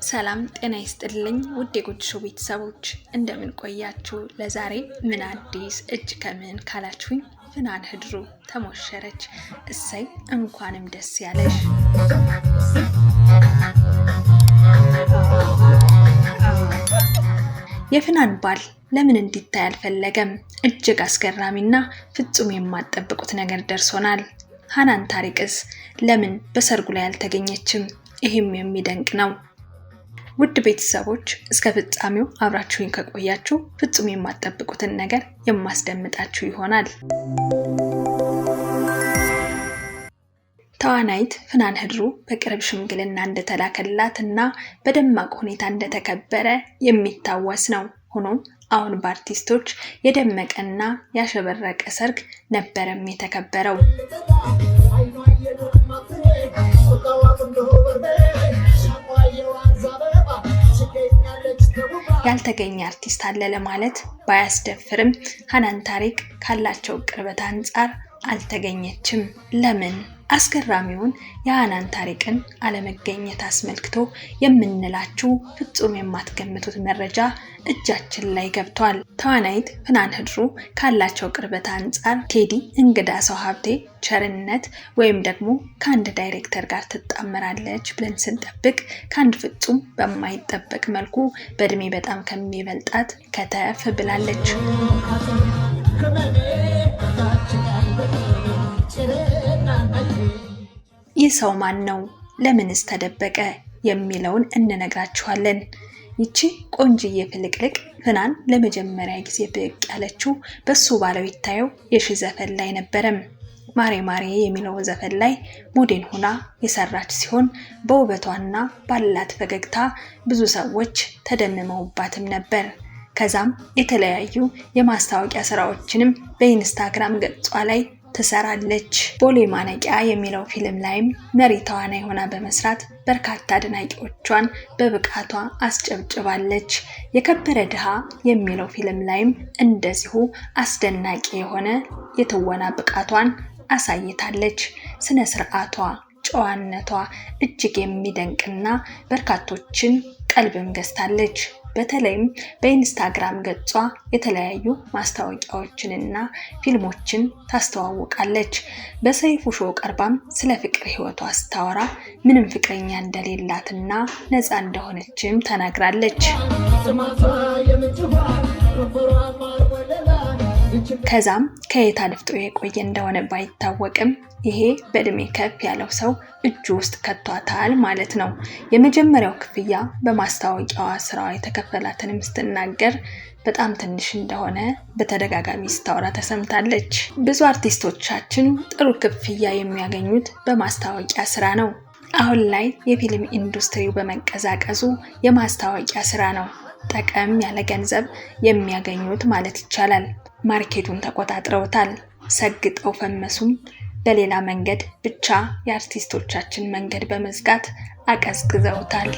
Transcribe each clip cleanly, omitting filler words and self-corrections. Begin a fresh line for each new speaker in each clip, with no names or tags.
ሰላም ጤና ይስጥልኝ ውድ የጎጆ ሾው ቤተሰቦች እንደምን ቆያችሁ? ለዛሬ ምን አዲስ እጅ ከምን ካላችሁኝ ፍናን ህድሩ ተሞሸረች። እሰይ እንኳንም ደስ ያለሽ። የፍናን ባል ለምን እንዲታይ አልፈለገም? እጅግ አስገራሚና ፍጹም የማትጠብቁት ነገር ደርሶናል። ሃናን ታሪቅስ ለምን በሰርጉ ላይ አልተገኘችም? ይህም የሚደንቅ ነው። ውድ ቤተሰቦች እስከ ፍጻሜው አብራችሁኝ ከቆያችሁ ፍጹም የማትጠብቁትን ነገር የማስደምጣችሁ ይሆናል። ተዋናይት ፍናን ህድሩ በቅርብ ሽምግልና እንደተላከላትና በደማቅ ሁኔታ እንደተከበረ የሚታወስ ነው። ሆኖም አሁን በአርቲስቶች የደመቀና ያሸበረቀ ሰርግ ነበረም የተከበረው። ያልተገኘ አርቲስት አለ ለማለት ባያስደፍርም ሃናን ታሪቅ ካላቸው ቅርበት አንፃር አልተገኘችም። ለምን? አስገራሚውን የሃናን ታሪቅን አለመገኘት አስመልክቶ የምንላችሁ ፍጹም የማትገምቱት መረጃ እጃችን ላይ ገብቷል። ተዋናይት ፍናን ህድሩ ካላቸው ቅርበት አንፃር ቴዲ እንግዳ ሰው ሀብቴ ቸርነት ወይም ደግሞ ከአንድ ዳይሬክተር ጋር ትጣመራለች ብለን ስንጠብቅ ከአንድ ፍጹም በማይጠበቅ መልኩ በእድሜ በጣም ከሚበልጣት ከተፍ ብላለች። ይህ ሰው ማን ነው? ለምንስ ተደበቀ? የሚለውን እንነግራችኋለን። ይቺ ቆንጅዬ ፍልቅልቅ ፍናን ለመጀመሪያ ጊዜ ብቅ ያለችው በሱ ባለው ይታየው የሺ ዘፈን ላይ ነበረም። ማሬ ማሬ የሚለው ዘፈን ላይ ሞዴል ሆና የሰራች ሲሆን በውበቷና ባላት ፈገግታ ብዙ ሰዎች ተደምመውባትም ነበር። ከዛም የተለያዩ የማስታወቂያ ስራዎችንም በኢንስታግራም ገጿ ላይ ትሰራለች። ቦሌ ማነቂያ የሚለው ፊልም ላይም መሪ ተዋናይ ሆና በመስራት በርካታ አድናቂዎቿን በብቃቷ አስጨብጭባለች። የከበረ ድሃ የሚለው ፊልም ላይም እንደዚሁ አስደናቂ የሆነ የትወና ብቃቷን አሳይታለች። ስነ ስርዓቷ፣ ጨዋነቷ እጅግ የሚደንቅና በርካቶችን ቀልብም ገዝታለች። በተለይም በኢንስታግራም ገጿ የተለያዩ ማስታወቂያዎችንና ፊልሞችን ታስተዋውቃለች። በሰይፉ ሾው ቀርባም ስለ ፍቅር ህይወቷ ስታወራ ምንም ፍቅረኛ እንደሌላትና ነፃ እንደሆነችም ተናግራለች። ከዛም ከየት አድፍጦ የቆየ እንደሆነ ባይታወቅም ይሄ በእድሜ ከፍ ያለው ሰው እጁ ውስጥ ከቷታል ማለት ነው። የመጀመሪያው ክፍያ በማስታወቂያዋ ስራዋ የተከፈላትን ስትናገር በጣም ትንሽ እንደሆነ በተደጋጋሚ ስታወራ ተሰምታለች። ብዙ አርቲስቶቻችን ጥሩ ክፍያ የሚያገኙት በማስታወቂያ ስራ ነው። አሁን ላይ የፊልም ኢንዱስትሪው በመቀዛቀዙ የማስታወቂያ ስራ ነው ጠቀም ያለ ገንዘብ የሚያገኙት ማለት ይቻላል። ማርኬቱን ተቆጣጥረውታል። ሰግጠው ፈመሱም በሌላ መንገድ ብቻ የአርቲስቶቻችን መንገድ በመዝጋት አቀዝቅዘውታል።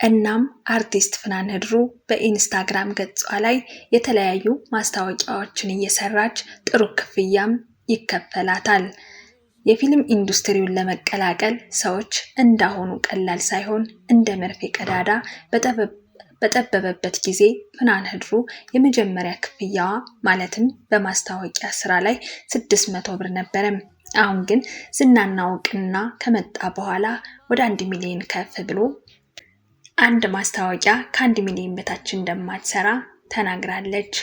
እናም አርቲስት ፍናን ህድሩ በኢንስታግራም ገጿ ላይ የተለያዩ ማስታወቂያዎችን እየሰራች ጥሩ ክፍያም ይከፈላታል። የፊልም ኢንዱስትሪውን ለመቀላቀል ሰዎች እንዳሆኑ ቀላል ሳይሆን እንደ መርፌ ቀዳዳ በጠበበበት ጊዜ ፍናን ህድሩ የመጀመሪያ ክፍያዋ ማለትም በማስታወቂያ ስራ ላይ 600 ብር ነበረም። አሁን ግን ዝናና እውቅና ከመጣ በኋላ ወደ 1 ሚሊዮን ከፍ ብሎ አንድ ማስታወቂያ ከ1 ሚሊዮን በታች እንደማትሰራ ተናግራለች።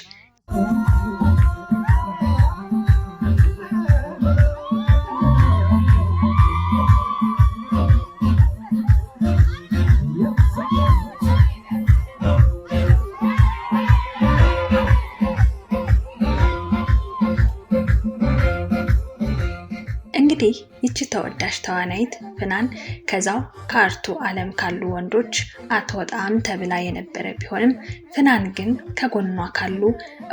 እንግዲህ ይቺ ተወዳጅ ተዋናይት ፍናን ከዛው ከአርቱ ዓለም ካሉ ወንዶች አትወጣም ተብላ የነበረ ቢሆንም ፍናን ግን ከጎኗ ካሉ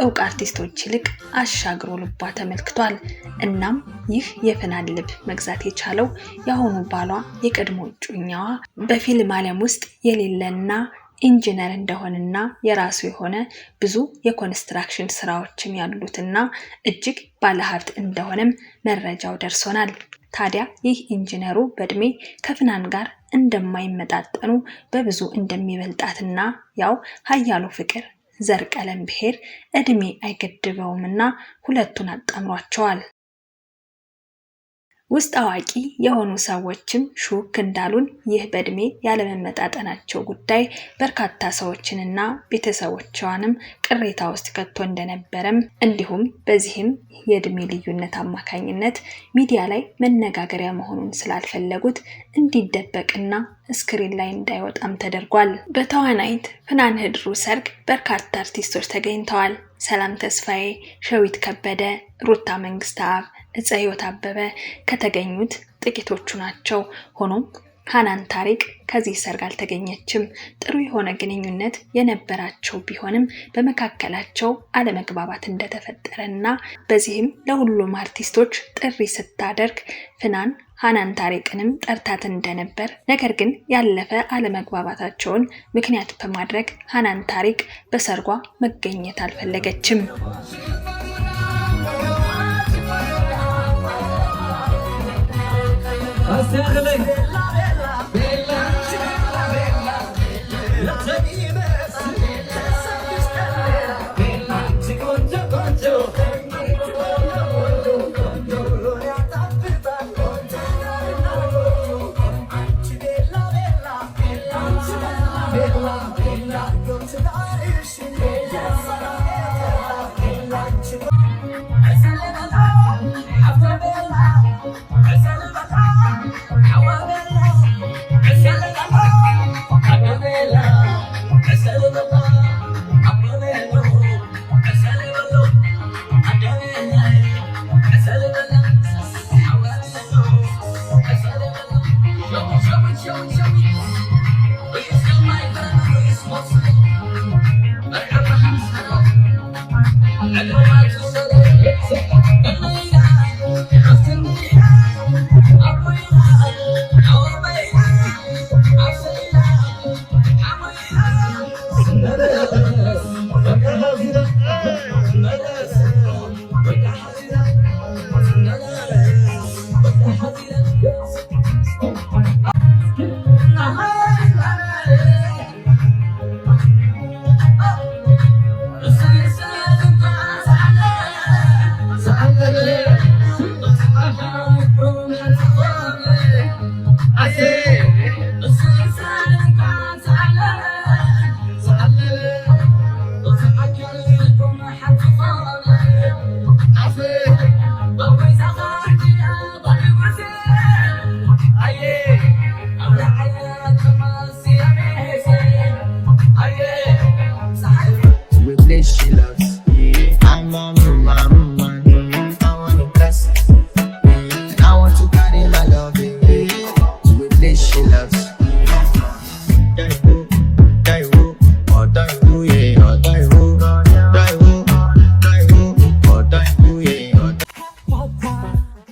እውቅ አርቲስቶች ይልቅ አሻግሮ ልቧ ተመልክቷል። እናም ይህ የፍናን ልብ መግዛት የቻለው የአሁኑ ባሏ የቀድሞ እጮኛዋ በፊልም ዓለም ውስጥ የሌለና ኢንጂነር እንደሆነና የራሱ የሆነ ብዙ የኮንስትራክሽን ስራዎችን ያሉትና እጅግ ባለሀብት እንደሆነም መረጃው ደርሶናል። ታዲያ ይህ ኢንጂነሩ በእድሜ ከፍናን ጋር እንደማይመጣጠኑ በብዙ እንደሚበልጣትና ያው ሀያሉ ፍቅር ዘር፣ ቀለም፣ ብሔር እድሜ አይገድበውምና ሁለቱን አጣምሯቸዋል። ውስጥ አዋቂ የሆኑ ሰዎችም ሹክ እንዳሉን ይህ በእድሜ ያለመመጣጠናቸው ጉዳይ በርካታ ሰዎችንና ቤተሰቦቿንም ቅሬታ ውስጥ ከቶ እንደነበረም እንዲሁም በዚህም የእድሜ ልዩነት አማካኝነት ሚዲያ ላይ መነጋገሪያ መሆኑን ስላልፈለጉት እንዲደበቅና ስክሪን ላይ እንዳይወጣም ተደርጓል። በተዋናይት ፍናን ህድሩ ሰርግ በርካታ አርቲስቶች ተገኝተዋል። ሰላም ተስፋዬ፣ ሸዊት ከበደ፣ ሩታ መንግስታብ፣ እፀዮት አበበ ከተገኙት ጥቂቶቹ ናቸው። ሆኖም ሃናን ታሪቅ ከዚህ ሰርግ አልተገኘችም። ጥሩ የሆነ ግንኙነት የነበራቸው ቢሆንም በመካከላቸው አለመግባባት እንደተፈጠረና በዚህም ለሁሉም አርቲስቶች ጥሪ ስታደርግ ፍናን ሃናን ታሪቅንም ጠርታት እንደነበር፣ ነገር ግን ያለፈ አለመግባባታቸውን ምክንያት በማድረግ ሃናን ታሪቅ በሰርጓ መገኘት አልፈለገችም።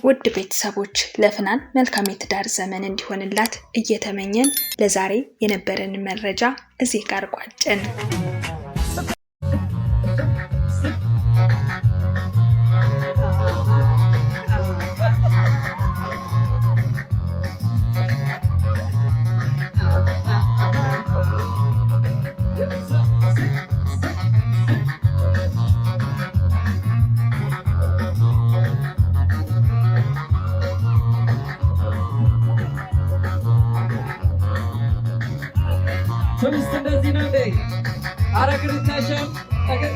ውድ ቤተሰቦች ለፍናን መልካም የትዳር ዘመን እንዲሆንላት እየተመኘን ለዛሬ የነበረን መረጃ እዚህ ጋር ቋጨን።
ሸሚዝ እንደዚህ ነው እንዴ? አረግልታሽም ነገር